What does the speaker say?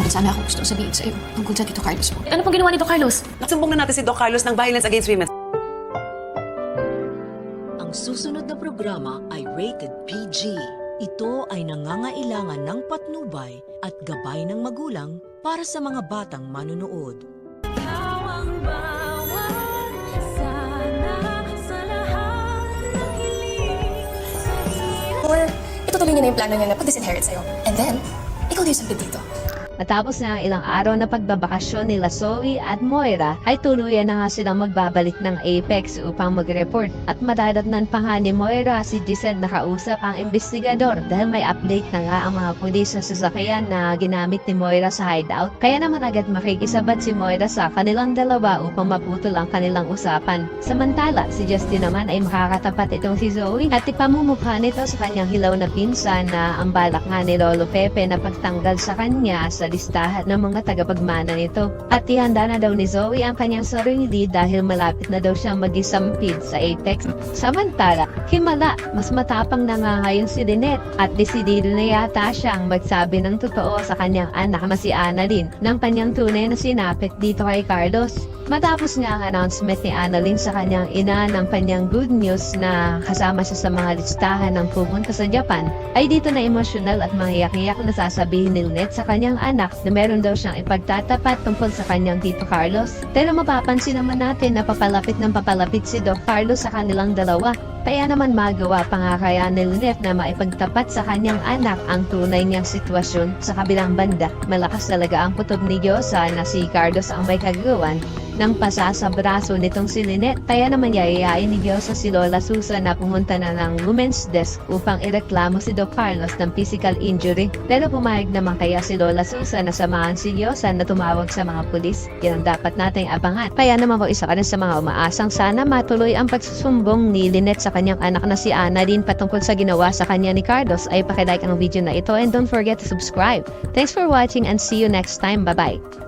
meron sana akong gusto sabihin sa'yo tungkol sa Tito Carlos mo. Ano pong ginawa ni Doc Carlos? Nagsumbong na natin si Doc Carlos ng violence against women. Ang susunod na programa ay rated PG. Ito ay nangangailangan ng patnubay at gabay ng magulang para sa mga batang manunood. Or itutuloy niya na yung plano niya na pag-disinherit sa'yo. And then, ikaw din yung sampid dito. Matapos na ang ilang araw na pagbabakasyon nila Zoe at Moira, ay tuluyan na nga silang magbabalik ng Apex upang mag-report. At madadatnan pa nga ni Moira si Giselle na kausap ang investigador dahil may update na nga ang mga pulis sa sasakyan na ginamit ni Moira sa hideout. Kaya naman agad makikisabat si Moira sa kanilang dalawa upang maputol ang kanilang usapan. Samantala, si Justin naman ay makakatapat itong si Zoe at ipamumukha nito sa kanyang hilaw na pinsan na ang balak nga ni Lolo Pepe na pagtanggal sa kanya sa listahan ng mga tagapagmana nito. At ihanda na daw ni Zoe ang kanyang sarili dahil malapit na daw siyang mag-isampid sa Apex. Samantala, himala, mas matapang na nga ngayon si Lynette at desidido na yata siyang magsabi ng totoo sa kanyang anak na si Annalyn ng kanyang tunay na sinapit dito kay Carlos. Matapos nga ang announcement ni Annalyn sa kanyang ina ng kanyang good news na kasama siya sa mga listahan ng pupunta sa Japan, ay dito na emosyonal at mangiyak-iyak na sasabihin ni Lynette sa kanyang anak na meron daw siyang ipagtatapat tungkol sa kanyang Tito Carlos. Pero mapapansin naman natin na papalapit ng papalapit si Doc Carlos sa kanilang dalawa. Kaya naman magawa pa nga kaya ni Lynette na maipagtapat sa kanyang anak ang tunay niyang sitwasyon. Sa kabilang banda, malakas talaga ang putob ni Diyosa na si Carlos ang may kagawan ng pasa sa braso nitong si Lynette. Kaya naman yayayain ni Diyosa si Lola Susan na pumunta na ng women's desk upang ireklamo si Doc Carlos ng physical injury. Pero pumayag naman kaya si Lola Susan na samahan si Diyosa na tumawag sa mga pulis. Yan ang dapat nating abangan. Kaya naman po isa ka rin sa mga umaasang sana matuloy ang pagsusumbong ni Lynette sa kanyang anak na si Annalyn patungkol sa ginawa sa kanya ni Carlos. Ay pakilike ang video na ito and don't forget to subscribe. Thanks for watching and see you next time. Bye-bye!